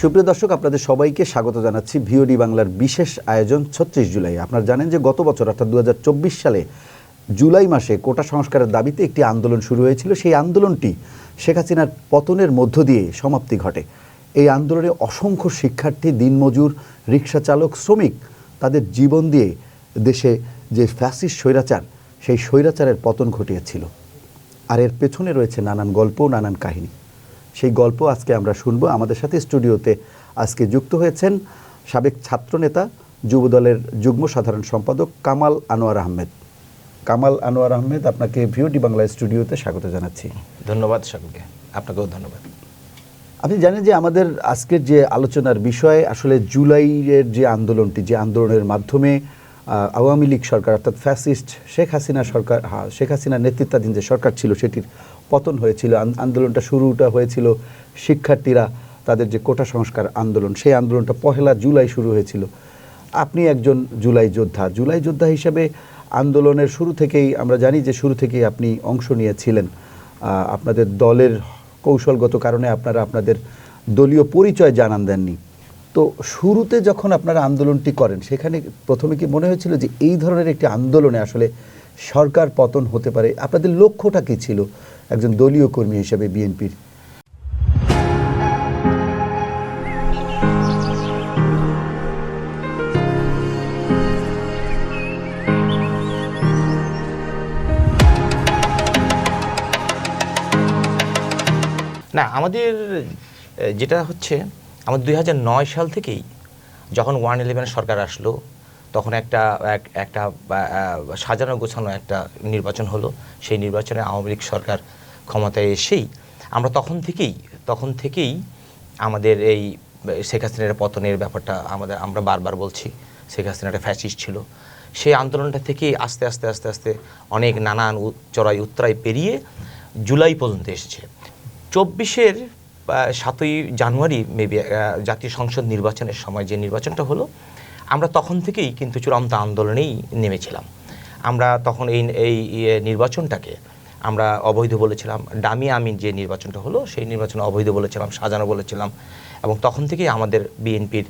সুপ্রিয় দর্শক, আপনাদের সবাইকে স্বাগত জানাচ্ছি ভিওডি বাংলার বিশেষ আয়োজন ৩৬ জুলাই। আপনারা জানেন যে গত বছর অর্থাৎ ২০২৪ সালে জুলাই মাসে কোটা সংস্কারের দাবিতে একটি আন্দোলন শুরু হয়েছিল। সেই আন্দোলনটি শেখ হাসিনার পতনের মধ্য দিয়ে সমাপ্তি ঘটে। এই আন্দোলনে অসংখ্য শিক্ষার্থী, দিনমজুর, রিক্সা চালক, শ্রমিক তাদের জীবন দিয়ে দেশে যে ফ্যাসিস্ট স্বৈরাচার, সেই স্বৈরাচারের পতন ঘটিয়েছিল। আর এর পেছনে রয়েছে নানান গল্প, নানান কাহিনী। সেই গল্প আজকে আমরা শুনবো। আমাদের সাথে স্টুডিওতে আজকে যুক্ত হয়েছেন সাবেক ছাত্রনেতা, যুবদলের যুগ্ম সাধারণ সম্পাদক কামাল আনোয়ার আহমেদ। কামাল আনোয়ার আহমেদ, আপনাকে ভিওডি বাংলা স্টুডিওতে স্বাগত জানাচ্ছি। ধন্যবাদ সকলকে, আপনাকেও ধন্যবাদ। আপনি জানেন যে আমাদের আজকের যে আলোচনার বিষয় আসলে জুলাইয়ের যে আন্দোলনটি, যে আন্দোলনের মাধ্যমে আওয়ামী লীগ সরকার অর্থাৎ ফ্যাসিস্ট শেখ হাসিনা সরকার, শেখ হাসিনার নেতৃত্বাধীন যে সরকার ছিল সেটির পতন হয়েছিল। আন্দোলনটা শুরুটা হয়েছিল শিক্ষার্থীরা তাদের যে কোটা সংস্কার আন্দোলন, সেই আন্দোলনটা ১ জুলাই শুরু হয়েছিল। আপনি একজন জুলাই যোদ্ধা হিসেবে আন্দোলনের শুরু থেকেই আমরা জানি যে শুরু থেকেই আপনি অংশ নিয়েছিলেন। আপনাদের দলের কৌশলগত কারণে আপনারা আপনাদের দলীয় পরিচয় জানান দেননি। তো শুরুতে যখন আপনারা আন্দোলনটি করেন, সেখানে প্রথমে কি মনে হয়েছিল যে এই ধরনের একটি আন্দোলনে আসলে সরকার পতন হতে পারে? আপনাদের লক্ষ্যটা কী ছিল একজন দলীয় কর্মী হিসেবে বিএনপির? না, আমাদের যেটা হচ্ছে, আমাদের ২০০৯ সাল থেকেই যখন 111 সরকার আসলো, তখন একটা সাজানো গোছানো একটা নির্বাচন হলো। সেই নির্বাচনে আওয়ামী লীগ সরকার ক্ষমতায় এসেই আমরা তখন থেকেই আমাদের এই শেখ হাসিনার পতনের ব্যাপারটা আমরা বারবার বলছি। শেখ হাসিনা একটা ফ্যাসিস্ট ছিল। সেই আন্দোলনটা থেকে আস্তে আস্তে অনেক নানান চড়াই উত্তরাই পেরিয়ে জুলাই পর্যন্ত এসেছে। ২৪-এর ৭ই জানুয়ারি মেবি জাতীয় সংসদ নির্বাচনের সময় যে নির্বাচনটা হলো, আমরা তখন থেকেই কিন্তু চূড়ান্ত আন্দোলনেই নেমেছিলাম। আমরা তখন এই নির্বাচনটাকে আমরা অবৈধ বলেছিলাম। ডামি আমিন যে নির্বাচনটা হলো, সেই নির্বাচন অবৈধ বলেছিলাম, সাজানো বলেছিলাম। এবং তখন থেকেই আমাদের বিএনপির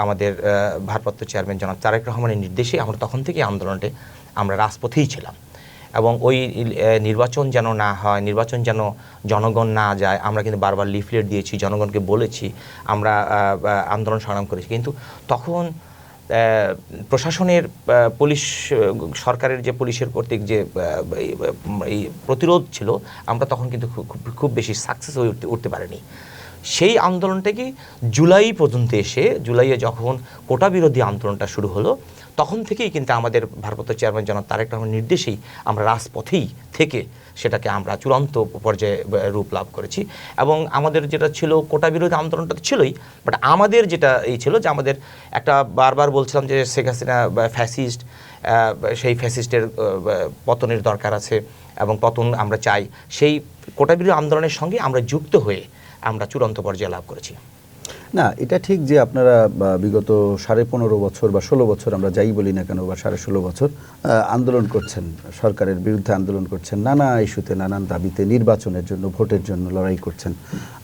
আমাদের ভারপ্রাপ্ত চেয়ারম্যান জনাব তারেক রহমানের নির্দেশে আমরা তখন থেকেই আন্দোলনটা আমরা রাজপথেই ছিলাম। এবং ওই নির্বাচন যেন না হয়, নির্বাচন যেন জনগণ না যায়, আমরা কিন্তু বারবার লিফলেট দিয়েছি, জনগণকে বলেছি, আমরা আন্দোলন সংগ্রাম করেছি। কিন্তু তখন প্রশাসনের সরকারের যে পুলিশের কর্তৃক যে এই প্রতিরোধ ছিল, আমরা তখন কিন্তু খুব বেশি সাকসেস হয়ে উঠতে পারিনি। সেই আন্দোলনটাকে জুলাই পর্যন্ত এসে, জুলাইয়ে যখন কোটা বিরোধী আন্দোলনটা শুরু হলো, তখন থেকেই কিন্তু আমাদের ভারপ্রাপ্ত চেয়ারম্যান জনাব তারেক রহমানের নির্দেশেই আমরা রাজপথেই থেকে সেটাকে আমরা চূড়ান্ত পর্যায়ে রূপ লাভ করেছি। এবং আমাদের যেটা ছিল কোটা বিরোধী আন্দোলনটা তো ছিলই, বাট আমাদের যেটা এই ছিল যে আমাদের একটা বারবার বলছিলাম যে শেখ হাসিনা ফ্যাসিস্ট, সেই ফ্যাসিস্টের পতনের দরকার আছে এবং পতন আমরা চাই। সেই কোটা বিরোধী আন্দোলনের সঙ্গে আমরা যুক্ত হয়ে আমরা চূড়ান্ত পর্যায়ে লাভ করেছি। না, এটা ঠিক যে আপনারা বিগত 15.5 বছর বা 16 বছর, আমরা যাই বলি না কেন, বা 16.5 বছর আন্দোলন করছেন, সরকারের বিরুদ্ধে আন্দোলন করছেন, নানা ইস্যুতে, নানান দাবিতে, নির্বাচনের জন্য, ভোটের জন্য লড়াই করছেন।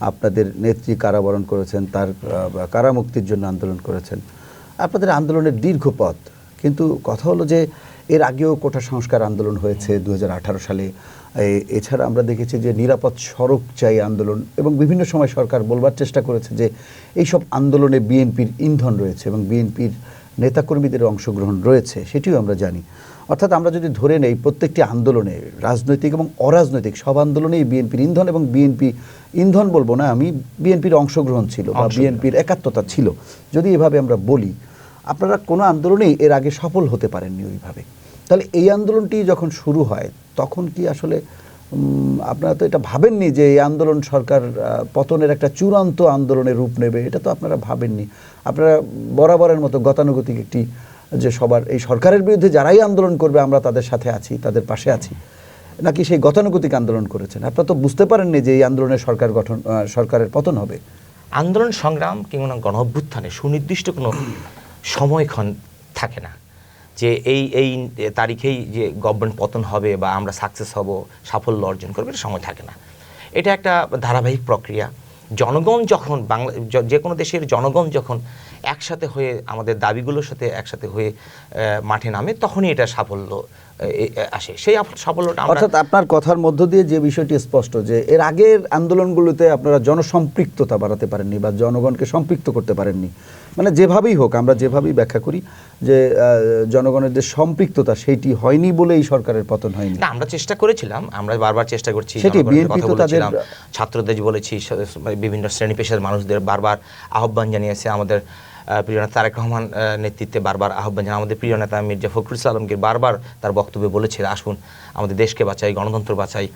আপনাদের নেত্রী কারাবরণ করেছেন, তার কারামুক্তির জন্য আন্দোলন করেছেন। আপনাদের আন্দোলনের দীর্ঘ পথ। কিন্তু কথা হলো যে এর আগেও কোটা সংস্কার আন্দোলন হয়েছে 2018 সালে। এছাড়া আমরা দেখেছি যে নিরাপদ সড়ক চাই আন্দোলন, এবং বিভিন্ন সময় সরকার বলবার চেষ্টা করেছে যে এইসব আন্দোলনে বিএনপির ইন্ধন রয়েছে এবং বিএনপির নেতাকর্মীদের অংশগ্রহণ রয়েছে, সেটিও আমরা জানি। অর্থাৎ আমরা যদি ধরে নেই প্রত্যেকটি আন্দোলনে, রাজনৈতিক এবং অরাজনৈতিক সব আন্দোলনেই বিএনপির ইন্ধন, এবং বিএনপি ইন্ধন বলবো না আমি, বিএনপির অংশগ্রহণ ছিল বা বিএনপির একাত্মতা ছিল, যদি এভাবে আমরা বলি। আপনারা কোনো আন্দোলনেই এর আগে সফল হতে পারেননি ওইভাবে। তাহলে এই আন্দোলনটি যখন শুরু হয়, তখন কি আসলে আপনারা তো এটা ভাবেননি যে এই আন্দোলন সরকার পতনের একটা চূড়ান্ত আন্দোলনের রূপ নেবে? এটা তো আপনারা ভাবেননি। আপনারা বরাবরের মতো গতানুগতিক একটি, যে সবার এই সরকারের বিরুদ্ধে যারাই আন্দোলন করবে আমরা তাদের সাথে আছি, তাদের পাশে আছি, নাকি সেই গতানুগতিক আন্দোলন করেছেন? আপনারা তো বুঝতে পারেননি যে এই আন্দোলনে সরকারের পতন হবে। আন্দোলন সংগ্রাম কিংবা গণ অভ্যুত্থানে সুনির্দিষ্ট কোনো সময়ক্ষণ থাকে না যে এই তারিখেই যে গভর্নমেন্ট পতন হবে বা আমরা সাকসেস হব, সাফল্য অর্জন করবে, এটা সময় থাকে না। এটা একটা ধারাবাহিক প্রক্রিয়া। জনগণ যখন যে কোনো দেশের জনগণ যখন একসাথে হয়ে আমাদের দাবিগুলোর সাথে একসাথে হয়ে মাঠে নামে, তখনই এটা সাফল্য আসে। সেই সাফল্যটা অর্থাৎ আপনার কথার মধ্য দিয়ে যে বিষয়টি স্পষ্ট যে এর আগের আন্দোলনগুলোতে আপনারা জনসম্পৃক্ততা বাড়াতে পারেননি বা জনগণকে সম্পৃক্ত করতে পারেননি, মানে যেভাবেই হোক, আমরা যেভাবেই ব্যাখ্যা করি যে জনগণের যে সম্পৃক্ততা সেইটি হয়নি বলেই সরকারের পতন হয়নি। না, আমরা চেষ্টা করেছিলাম, আমরা বারবার চেষ্টা করছি, সেটি বিএনপি তো তাদের ছাত্রদের বলেছি, বিভিন্ন শ্রেণী পেশার মানুষদের বারবার আহ্বান জানিয়েছে। আমাদের প্রিয় নেতা তারেক রহমান নেতৃত্বে বারবার আহ্বান জানান। আমাদের প্রিয় নেতা মির্জা ফখরুল ইসলাম আলমগীর বারবার তার বক্তব্যে বলেছে, আসুন আমাদের দেশকে বাঁচাই, গণতন্ত্র বাঁচাই,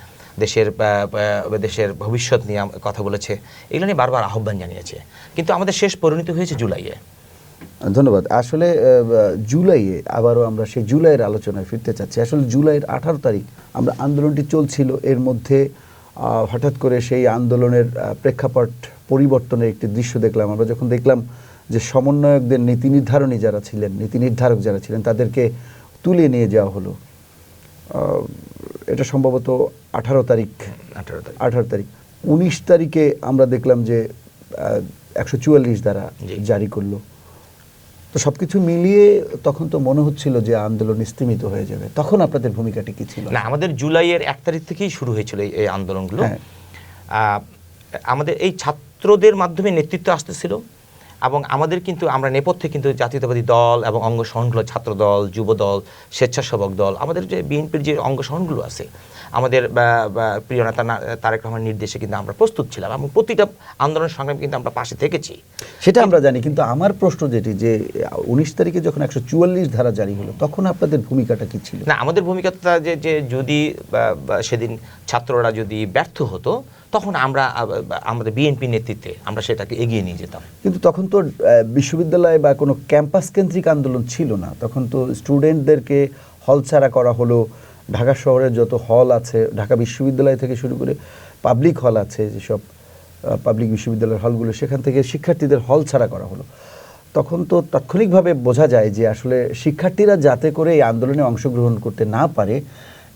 দেশের ভবিষ্যৎ নিয়ে কথা বলেছে, এগুলো নিয়ে বারবার আহ্বান জানিয়েছে। কিন্তু আমাদের শেষ পরিণতি হয়েছে জুলাইয়ে। ধন্যবাদ। আসলে জুলাইয়ে আবারও আমরা সেই জুলাইয়ের আলোচনায় ফিরতে চাচ্ছি। আসলে জুলাইয়ের 18 তারিখ আমরা আন্দোলনটি চলছিল, এর মধ্যে হঠাৎ করে সেই আন্দোলনের প্রেক্ষাপট পরিবর্তনের একটি দৃশ্য দেখলাম। আমরা যখন দেখলাম যে সমন্বয়কদের নীতি নির্ধারক যারা ছিলেন তাদেরকে তুলে নিয়ে যাওয়া হলো। এটা সম্ভবত 18 তারিখ। 19 তারিখে আমরা দেখলাম যে 144 ধারা জারি করলো। তো সবকিছু মিলিয়ে তখন তো মনে হচ্ছিল যে আন্দোলন স্তীমিত হয়ে যাবে। তখন আপনাদের ভূমিকাটি কি ছিল? না, আমাদের জুলাইয়ের 1 তারিখ থেকেই শুরু হয়েছিল এই আন্দোলনগুলো। আমাদের এই ছাত্রদের মাধ্যমে নেতৃত্ব আসতেছিল, এবং আমাদের কিন্তু আমরা নেপথ্যে কিন্তু জাতীয়তাবাদী দল এবং অঙ্গ সংগঠনগুলো, ছাত্র দল, যুব দল, স্বেচ্ছাসেবক দল, আমাদের যে বিএনপির যে অঙ্গ সংগঠনগুলো আছে, আমাদের প্রিয় নেতা তারেক রহমান নির্দেশে কিন্তু আমরা প্রস্তুত ছিলাম, এবং প্রতিটা আন্দোলন সংগ্রামে কিন্তু আমরা পাশে থেকেছি, সেটা আমরা জানি। কিন্তু আমার প্রশ্ন যেটি যে 19 তারিখে যখন 144 ধারা জারি হলো তখন আপনাদের ভূমিকাটা কি ছিল? না, আমাদের ভূমিকাটা যে যদি সেদিন ছাত্ররা যদি ব্যর্থ হতো, তখন আমরা আমাদের বিএনপি নেতৃত্বে আমরা সেটাকে এগিয়ে নিয়ে যেতাম। কিন্তু তখন তো বিশ্ববিদ্যালয় বা কোনো ক্যাম্পাস কেন্দ্রিক আন্দোলন ছিল না, তখন তো স্টুডেন্টদেরকে হলছাড়া করা হলো। ঢাকা শহরের যত হল আছে, ঢাকা বিশ্ববিদ্যালয় থেকে শুরু করে পাবলিক হল আছে, যেসব পাবলিক বিশ্ববিদ্যালয়ের হলগুলো, সেখান থেকে শিক্ষার্থীদের হল ছাড়া করা হলো। তখন তো তাৎক্ষণিকভাবে বোঝা যায় যে আসলে শিক্ষার্থীরা যাতে করে এই আন্দোলনে অংশগ্রহণ করতে না পারে,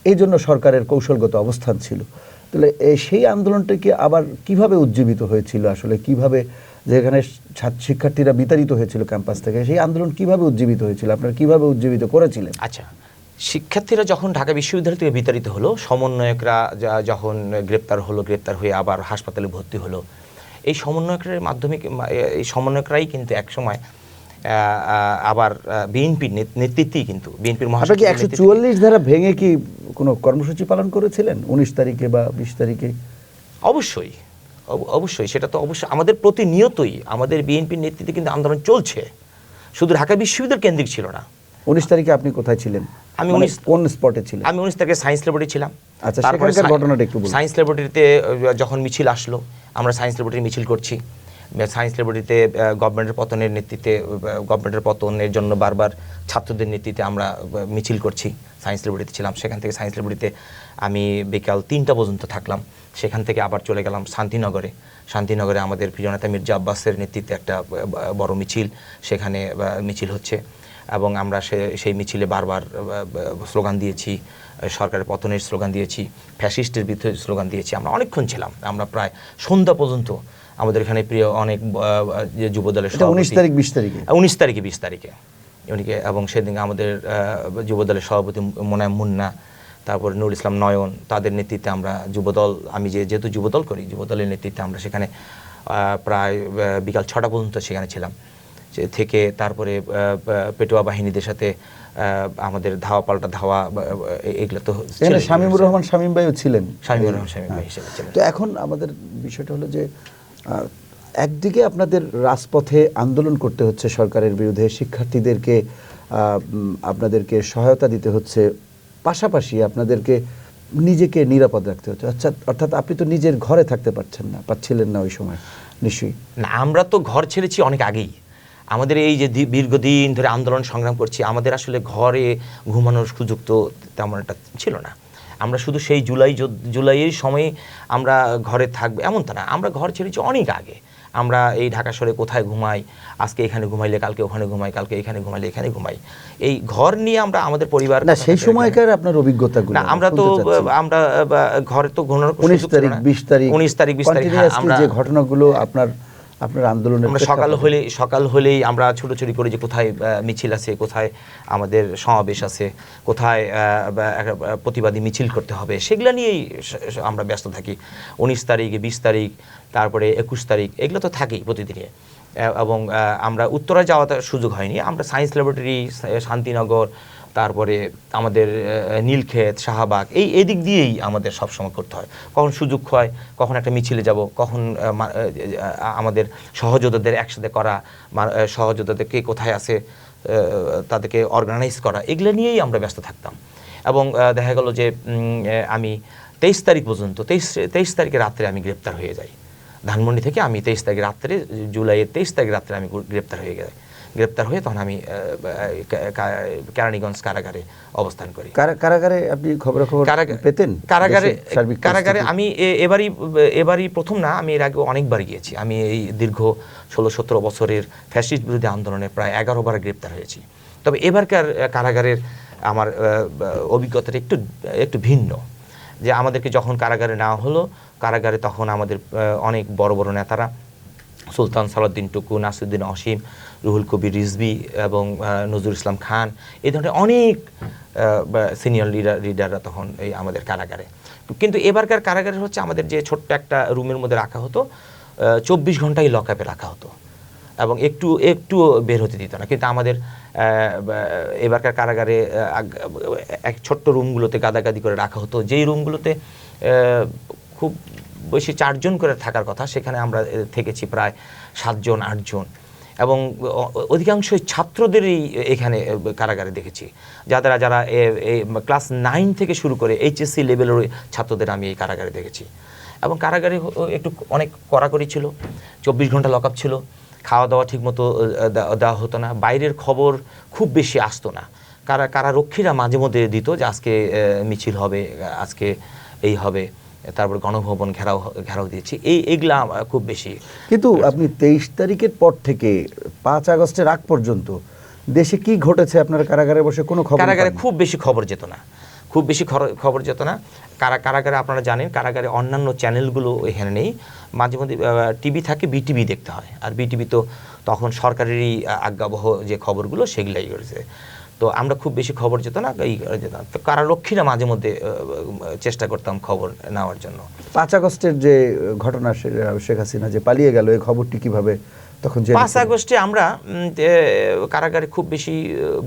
এই জন্য সরকারের কৌশলগত অবস্থান ছিল। তাহলে সেই আন্দোলনটাকে আবার কিভাবে উজ্জীবিত হয়েছিল, আসলে কিভাবে, যেখানে শিক্ষার্থীরা বিতাড়িত হয়েছিল ক্যাম্পাস থেকে, সেই আন্দোলন কিভাবে উজ্জীবিত হয়েছিল, আপনারা কিভাবে উজ্জীবিত করেছিলেন? আচ্ছা, শিক্ষার্থীরা যখন ঢাকা বিশ্ববিদ্যালয় থেকে বিতাড়িত হলো, সমন্বয়করা যখন গ্রেপ্তার হয়ে আবার হাসপাতালে ভর্তি হলো, এই সমন্বয়কের মাধ্যমে, এই সমন্বয়করাই কিন্তু একসময় আবার বিএনপির নেতৃত্বেই কিন্তু বিএনপির মহাসচিব 144 ধারা ভেঙে কি কোনো কর্মসূচি পালন করেছিলেন 19 তারিখে বা 20 তারিখে? অবশ্যই সেটা তো অবশ্যই আমাদের প্রতিনিয়তই আমাদের বিএনপির নেতৃত্বে কিন্তু আন্দোলন চলছে, শুধু ঢাকা বিশ্ববিদ্যালয় কেন্দ্রিক ছিল না। 19 তারিখে আপনি কোথায় ছিলেন? আমি কোন স্পটে ছিলেন? আমি 19 তারিখে সায়েন্স ল্যাবরেটরি ছিলাম। আচ্ছা, সেখানকার ঘটনাটা একটু বলুন। সায়েন্স ল্যাবরেটরিতে যখন মিছিল আসলো, আমরা সায়েন্স ল্যাবরেটরি মিছিল করছি। সায়েন্স ল্যাবরেটরিতে গভর্নমেন্টের পতনের জন্য বারবার ছাত্রদের নেতৃত্বে আমরা মিছিল করছি। সায়েন্স ল্যাবরেটরিতে ছিলাম, সেখান থেকে সায়েন্স ল্যাবরেটরিতে আমি বিকাল 3টা পর্যন্ত থাকলাম। সেখান থেকে আবার চলে গেলাম শান্তিনগরে আমাদের প্রিয় নেতা মির্জা আব্বাসের নেতৃত্বে একটা বড় মিছিল, সেখানে মিছিল হচ্ছে, এবং আমরা সেই মিছিলে বারবার স্লোগান দিয়েছি, সরকারের পতনের স্লোগান দিয়েছি, ফ্যাসিস্টের বিরুদ্ধে স্লোগান দিয়েছি। আমরা অনেকক্ষণ ছিলাম, আমরা প্রায় সন্ধ্যা পর্যন্ত আমাদের এখানে প্রিয় অনেক যে যুবদলের 19 তারিখ 20 তারিখে 19 তারিখে 20 তারিখে উনিকে, এবং সেদিন আমাদের যুবদলের সভাপতি মোনায়েম মুন্না, তারপর নুরুল ইসলাম নয়ন, তাদের নেতৃত্বে আমরা যুবদল, আমি যেহেতু যুবদল করি, যুবদলের নেতৃত্বে আমরা সেখানে প্রায় বিকাল 6টা পর্যন্ত সেখানে ছিলাম। থেকে তারপরে পেটোয়া বাহিনীদের সাথে আমাদের ধাওয়া পাল্টা ধাওয়া, এগুলো তো শামীমুর রহমান শামীম ভাইও ছিলেন। শামীমুর রহমান শামীম ভাই হিসেবে ছিলেন। তো এখন আমাদের বিষয়টা হলো যে একদিকে আপনাদের রাজপথে আন্দোলন করতে হচ্ছে সরকারের বিরুদ্ধে, শিক্ষার্থীদেরকে আপনাদেরকে সহায়তা দিতে হচ্ছে, পাশাপাশি আপনাদেরকে নিজেকে নিরাপদ রাখতে হচ্ছে। অর্থাৎ আপনি তো নিজের ঘরে থাকতে পারছিলেন না ওই সময় নিশ্চয়ই? না, আমরা তো ঘর ছেড়েছি অনেক আগেই। আমাদের এই যে দীর্ঘদিন ধরে আন্দোলন সংগ্রাম করছি, আমাদের আসলে ঘরে ঘুমানোর সুযোগ তো তেমন একটা ছিল না। আমরা শুধু সেই জুলাইয়ের সময়ে আমরা ঘরে থাকবো এমন তা না, আমরা ঘর ছেড়েছি অনেক আগে। আমরা এই ঢাকা শহরে কোথায় ঘুমাই, আজকে এখানে ঘুমাইলে কালকে ওখানে ঘুমাই, কালকে এখানে ঘুমাইলে এখানে ঘুমাই। এই ঘর নিয়ে আমরা আমাদের পরিবার না সেই সময়কার আপনার অভিজ্ঞতাগুলো না, আমরা তো আমরা ঘরে তো ঘুমানোর 19 তারিখ 20 তারিখ 19 তারিখ 20 তারিখ আমরা যে ঘটনাগুলো আপনার আন্দোলনের আমরা সকাল হলেই আমরা ছুটোছুটি করি যে কোথায় মিছিল আছে, কোথায় আমাদের সমাবেশ আছে, কোথায় প্রতিবাদী মিছিল করতে হবে, সেগুলো নিয়েই আমরা ব্যস্ত থাকি। 19 তারিখ 20 তারিখ তারপরে 21 তারিখ এগুলো তো থাকেই প্রতিদিনই। এবং আমরা উত্তরা যাওয়ার সুযোগ হয়নি। আমরা সায়েন্স ল্যাবরেটরি, শান্তিনগর, তারপরে আমাদের নীলক্ষেত, শাহবাগ এই দিক দিয়েই আমাদের সবসময় করতে হয়। কখন সুযোগ হয়, কখন একটা মিছিলে যাব, কখন আমাদের সহযোদ্ধাদের একসাথে করা, সহযোদ্ধাদের কে কোথায় আছে তাদেরকে অর্গানাইজ করা, এগুলো নিয়েই আমরা ব্যস্ত থাকতাম। এবং দেখা গেল যে আমি 23 তারিখ পর্যন্ত 23 তারিখে রাত্রে আমি গ্রেপ্তার হয়ে যাই ধানমন্ডি থেকে। আমি 23 তারিখ রাত্রে, জুলাইয়ের 23 তারিখ রাত্রে আমি গ্রেপ্তার হয়ে যাই। গ্রেপ্তার হয়ে তখন আমি কেরানীগঞ্জ কারাগারে অবস্থান করি। কারাগারে আপনি খবর পেতেন? কারাগারে আমি এবারই প্রথম না, আমি এর আগে অনেকবার গিয়েছি। আমি এই দীর্ঘ 16-17 বছরের ফ্যাসিস্ট বিরোধী আন্দোলনে প্রায় 11 বার গ্রেপ্তার হয়েছি। তবে এবারকার কারাগারের আমার অভিজ্ঞতাটা একটু ভিন্ন। যে আমাদেরকে যখন কারাগারে নেওয়া হলো, কারাগারে তখন আমাদের অনেক বড় বড় নেতারা, সুলতান সালাউদ্দিন টুকু, নাসিরউদ্দিন অসীম, রুহুল কবির রিজভী এবং নজরুল ইসলাম খান, এই ধরনের অনেক সিনিয়র লিডাররা তখন এই আমাদের কারাগারে। কিন্তু এবারকার কারাগারে হচ্ছে আমাদের যে ছোট্ট একটা রুমের মধ্যে রাখা হতো, 24 ঘন্টাই লকআপে রাখা হতো এবং একটু বের হতে দিত না। কিন্তু আমাদের এবারকার কারাগারে এক ছোট্ট রুমগুলোতে গাদাগাদি করে রাখা হতো, যেই রুমগুলোতে খুব বেশি 4 জন করে থাকার কথা, সেখানে আমরা থেকেছি প্রায় 7 জন 8 জন। এবং অধিকাংশই ছাত্রদেরই এখানে কারাগারে দেখেছি, যারা ক্লাস 9 থেকে শুরু করে HSC লেভেলের ছাত্রদের আমি এই কারাগারে দেখেছি। এবং কারাগারে একটু অনেক কড়াকড়ি ছিল, 24 ঘন্টা লকআপ ছিল, খাওয়া দাওয়া ঠিকমতো দেওয়া হতো না, বাইরের খবর খুব বেশি আসতো না। কারারক্ষীরা মাঝে মধ্যে দিত যে আজকে মিছিল হবে, আজকে এই হবে, তারপর গণভবন ঘেরাও দিয়েছি, এইগুলা খুব বেশি। কিন্তু আপনি 23 তারিখের পর থেকে 5 আগস্টের আগ পর্যন্ত দেশে কি ঘটেছে আপনার কারাগারে বসে কোনো খবর? কারাগারে খুব বেশি খবর যেত না, কারাগারে আপনারা জানেন কারাগারে অন্যান্য চ্যানেলগুলো এখানে নেই। মাঝে মধ্যে টিভি থাকে, বিটিভি দেখতে হয়, আর বিটিভি তো তখন সরকারেরই আজ্ঞাবহ যে খবরগুলো সেগুলাই করেছে। তো আমরা খুব বেশি খবর যেত না, তো কারারক্ষীরা মাঝে মধ্যে চেষ্টা করতাম খবর নেওয়ার জন্য। 5 আগস্টের যে ঘটনা, শেখ হাসিনা যে পালিয়ে গেল, এই খবরটি কিভাবে তখন? 5 আগস্টে আমরা কারাগারে খুব বেশি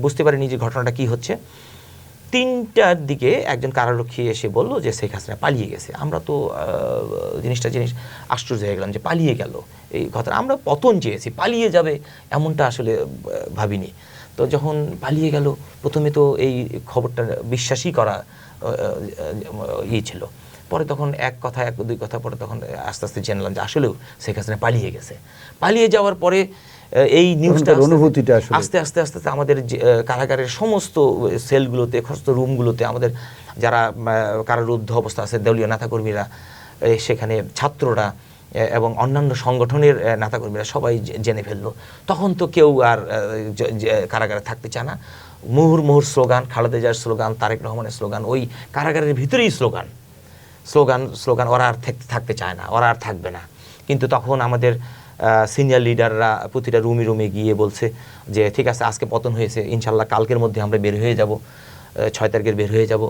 বুঝতে পারিনি যে ঘটনাটা কি হচ্ছে। 3টার দিকে একজন কারারক্ষী এসে বলল যে শেখ হাসিনা পালিয়ে গেছে। আমরা তো জিনিস আশ্চর্য হয়ে গেলাম যে পালিয়ে গেল, এই ঘটনা। আমরা পতন চেয়েছি, পালিয়ে যাবে এমনটা আসলে ভাবিনি। তো যখন পালিয়ে গেল, প্রথমে তো এই খবরটা বিশ্বাসই করা ছিল। পরে তখন এক কথা 1-2 কথা পরে তখন আস্তে আস্তে জানলাম যে আসলেও শেখ হাসিনা পালিয়ে গেছে। পালিয়ে যাওয়ার পরে এই নিউজটা অনুভূতিটা আস্তে আস্তে আমাদের কারাগারের সমস্ত সেলগুলোতে, সমস্ত রুমগুলোতে আমাদের যারা কারারুদ্ধ অবস্থা আছে, দলীয় নেতাকর্মীরা, সেখানে ছাত্ররা এবং অন্যান্য সংগঠনের নেতাকর্মীরা সবাই জেনে ফেললো। তখন তো কেউ আর কারাগারে থাকতে চায় না। মুহুর্মুহুর স্লোগান, খালেদা জিয়ার স্লোগান, তারেক রহমানের স্লোগান, ওই কারাগারের ভিতরেই স্লোগান, ওরা আর থাকতে চায় না, ওরা আর থাকবে না। কিন্তু তখন আমাদের সিনিয়র লিডাররা প্রতিটা রুমে গিয়ে বলছে যে ঠিক আছে, আজকে পতন হয়েছে, ইনশাল্লাহ কালকের মধ্যে আমরা বের হয়ে যাব, 6 তারিখের বের হয়ে যাব।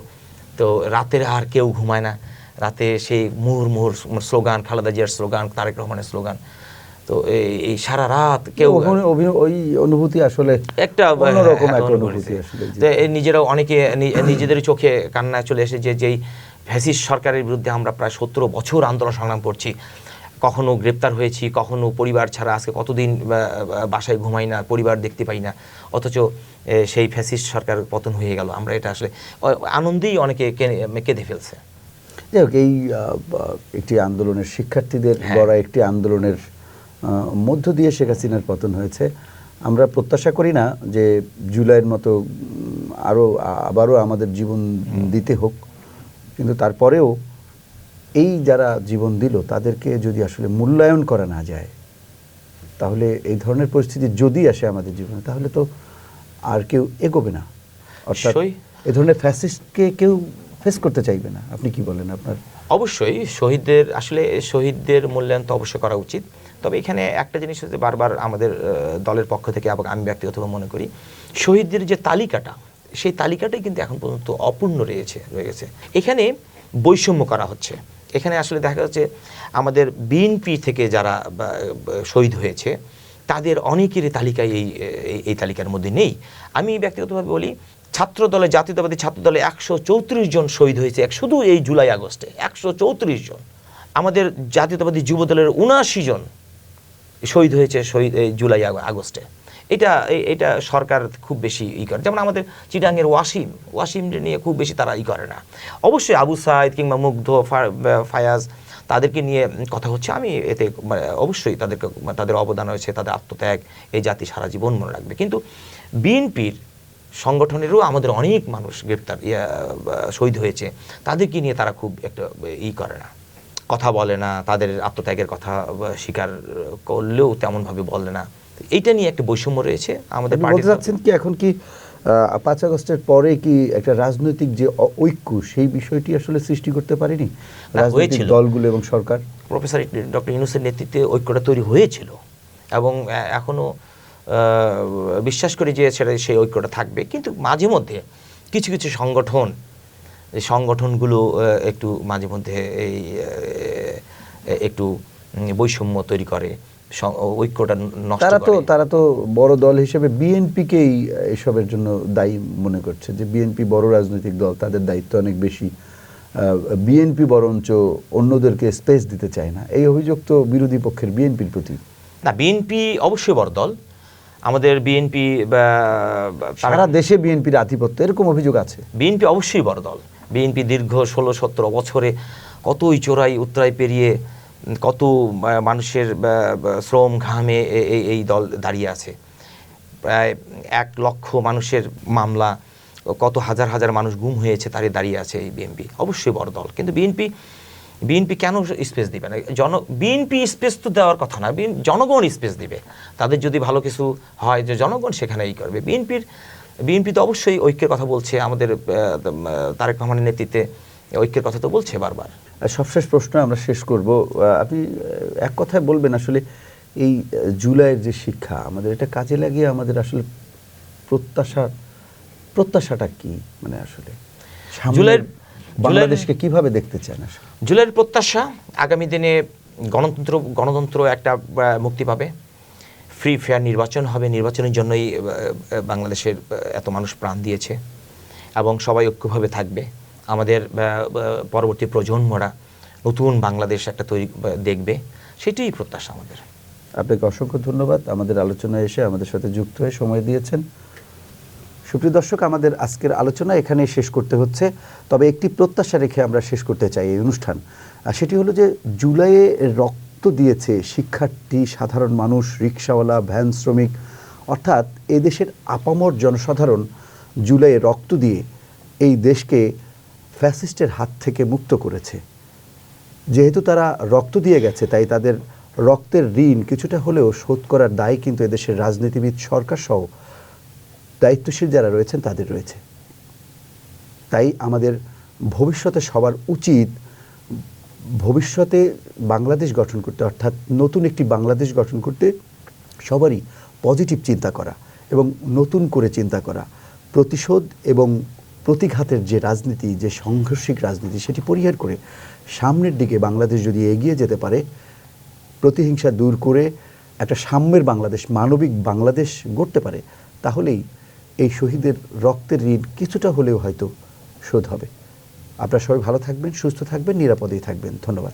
তো রাতের আর কেউ ঘুমায় না, রাতে সেই মুহুর্মুহুর স্লোগান, খালেদা জিয়ার স্লোগান, তারেক রহমানের স্লোগান। তো এই সারা রাত কেউ, ওই অনুভূতি আসলে একটা অন্যরকম একটা অনুভূতি আসলে। নিজেরাও অনেকে নিজেদের চোখে কান্না চলে এসে যেই ফ্যাসিস্ট সরকারের বিরুদ্ধে আমরা প্রায় 17 বছর আন্দোলন সংগ্রাম করছি, কখনো গ্রেপ্তার হয়েছি, কখনো পরিবার ছাড়া আজকে কতদিন বাসায় ঘুমাই না, পরিবার দেখতে পাই না, অথচ সেই ফ্যাসিস্ট সরকার পতন হয়ে গেল। আমরা এটা আসলে আনন্দেই অনেকে কেঁদে ফেলছে। যাই হোক, এই একটি আন্দোলনের, শিক্ষার্থীদের বড় একটি আন্দোলনের মধ্য দিয়ে শেখ হাসিনার পতন হয়েছে। আমরা প্রত্যাশা করি না যে জুলাইয়ের মতো আবারও আমাদের জীবন দিতে হোক, কিন্তু তারপরেও এই যারা জীবন দিল তাদেরকে যদি আসলে মূল্যায়ন করা না যায়, তাহলে এই ধরনের পরিস্থিতি যদি আসে আমাদের জীবনে, তাহলে তো আর কেউ এগোবে না, অর্থাৎ এই ধরনের ফ্যাসিস্টকে কেউ ফেস করতে চাইবে না। আপনি কি বলেন? আপনার অবশ্যই শহীদদের মূল্যায়ন তো অবশ্যই করা উচিত। তবে এখানে একটা জিনিস হচ্ছে, বারবার আমাদের দলের পক্ষ থেকে এবং আমি ব্যক্তিগতভাবে মনে করি, শহীদদের যে তালিকাটা, সেই তালিকাটাই কিন্তু এখন পর্যন্ত অপূর্ণ রয়ে গেছে। এখানে বৈষম্য করা হচ্ছে। এখানে আসলে দেখা যাচ্ছে আমাদের বিএনপি থেকে যারা শহীদ হয়েছে তাদের অনেকেরই তালিকায় এই তালিকার মধ্যে নেই। আমি ব্যক্তিগতভাবে বলি, জাতীয়তাবাদী ছাত্র দলে 134 জন শহীদ হয়েছে শুধু এই জুলাই আগস্টে, 134 জন। আমাদের জাতীয়তাবাদী যুব দলের 79 জন শহীদ হয়েছে এই জুলাই আগস্টে। এটা সরকার খুব বেশি করে। যেমন আমাদের চিটাঙ্গের ওয়াসিম নিয়ে খুব বেশি তারা করে না। অবশ্যই আবু সাইদ কিংবা মুগ্ধ, ফায়াজ, তাদেরকে নিয়ে কথা হচ্ছে। আমি এতে অবশ্যই তাদের অবদান রয়েছে, তাদের আত্মত্যাগ এই জাতি সারা জীবন মনে রাখবে। কিন্তু বিএনপির সংগঠনেরও আমাদের অনেক মানুষ গ্রেপ্তার শহীদ হয়েছে, তাদেরকে নিয়ে তারা খুব একটা করে না, কথা বলে না, তাদের আত্মত্যাগের কথা স্বীকার করলেও তেমনভাবে বলে না। এইটা নিয়ে একটা বৈষম্য রয়েছে আমাদের। বলতে চাচ্ছেন কি এখন কি 5 আগস্টের পরে কি একটা রাজনৈতিক যে ঐক্য, সেই বিষয়টি আসলে সৃষ্টি করতে পারেনি রাজনৈতিক দলগুলো এবং সরকার? প্রফেসর ডক্টর ইউনূসের নেতৃত্বে ঐক্যটা তৈরি হয়েছিল এবং এখনও বিশ্বাস করি যে সেই ঐক্যটা থাকবে। কিন্তু মাঝে মধ্যে কিছু সংগঠনগুলো একটু মাঝে মধ্যে একটু বৈষম্য তৈরি করে, ঐক্যটা নষ্ট করে। তারা তো বড় দল হিসেবে বিএনপিকেই এসবের জন্য দায়ী মনে করছে, যে বিএনপি বড় রাজনৈতিক দল, তাদের দায়িত্ব অনেক বেশি, বিএনপি বরঞ্চ অন্যদেরকে স্পেস দিতে চায় না। এই অভিযোগ তো বিরোধী পক্ষের বিএনপির প্রতি। না, বিএনপি অবশ্যই বড় দল। আমাদের বিএনপি সারা দেশে বিএনপির আধিপত্য, এরকম অভিযোগ আছে। বিএনপি অবশ্যই বড় দল। বিএনপি দীর্ঘ 16-17 বছরে কতই চোরাই উত্তরাই পেরিয়ে কত মানুষের শ্রম ঘামে এই দল দাঁড়িয়ে আছে। প্রায় 1 লক্ষ মানুষের মামলা, কত হাজার হাজার মানুষ গুম হয়েছে, তারে দাঁড়িয়ে আছে এই বিএনপি। অবশ্যই বড় দল। কিন্তু বিএনপি কেন স্পেস দিবে না? বিএনপি স্পেস তো দেওয়ার কথা না, জনগণ স্পেস দিবে। তাদের যদি ভালো কিছু হয়, যে জনগণ সেখানেই করবে। বিএনপি তো অবশ্যই ঐক্যের কথা বলছে, আমাদের তারেক রহমানের নেতৃত্বে ঐক্যের কথা তো বলছে বারবার। সবশেষ প্রশ্ন আমরা শেষ করব। আপনি এক কথায় বলবেন আসলে এই জুলাইয়ের যে শিক্ষা, আমাদের এটা কাজে লাগিয়ে আমাদের আসলে প্রত্যাশাটা কি? মানে আসলে জুলাইয়ের বাংলাদেশকে কিভাবে দেখতে চান? জুলাইয়ের প্রত্যাশা, আগামী দিনে গণতন্ত্র একটা মুক্তি পাবে, ফ্রি ফেয়ার নির্বাচন হবে। নির্বাচনের জন্যই বাংলাদেশের এত মানুষ প্রাণ দিয়েছে এবং সবাই ঐক্যভাবে থাকবে। আমাদের পরবর্তী প্রজন্মরা নতুন বাংলাদেশ একটা তৈরি দেখবে, সেটাই প্রত্যাশা আমাদের। আপনাকে অসংখ্য ধন্যবাদ আমাদের আলোচনায় এসে আমাদের সাথে যুক্ত হয়ে সময় দিয়েছেন। সুপ্রিয় দর্শক, আমাদের আজকের আলোচনা এখানে শেষ করতে হচ্ছে। তবে একটি প্রত্যাশা রেখে আমরা শেষ করতে চাই এই অনুষ্ঠান, আর সেটি হলো যে জুলাইয়ে রক্ত দিয়েছে শিক্ষার্থী, সাধারণ মানুষ, রিকশাওয়ালা, ভ্যান শ্রমিক, অর্থাৎ এদেশের আপামর জনসাধারণ জুলাইয়ে রক্ত দিয়ে এই দেশকে ফ্যাসিস্টের হাত থেকে মুক্ত করেছে। যেহেতু তারা রক্ত দিয়ে গেছে, তাই তাদের রক্তের ঋণ কিছুটা হলেও শোধ করার দায় কিন্তু এদেশের রাজনীতিবিদ, সরকার সহ দায়িত্বশীল যারা রয়েছেন তাদের রয়েছে। তাই আমাদের ভবিষ্যতে সবার উচিত ভবিষ্যতে বাংলাদেশ গঠন করতে, অর্থাৎ নতুন একটি বাংলাদেশ গঠন করতে সবারই পজিটিভ চিন্তা করা এবং নতুন করে চিন্তা করা। প্রতিশোধ এবং প্রতিঘাতের যে রাজনীতি, যে সাংঘর্ষিক রাজনীতি, সেটি পরিহার করে সামনের দিকে বাংলাদেশ যদি এগিয়ে যেতে পারে, প্রতিহিংসা দূর করে একটা সাম্যের বাংলাদেশ, মানবিক বাংলাদেশ গড়তে পারে, তাহলেই এই শহীদের রক্তের ঋণ কিছুটা হলেও হয়তো শোধ হবে। আপনারা সবাই ভালো থাকবেন, সুস্থ থাকবেন, নিরাপদেই থাকবেন। ধন্যবাদ।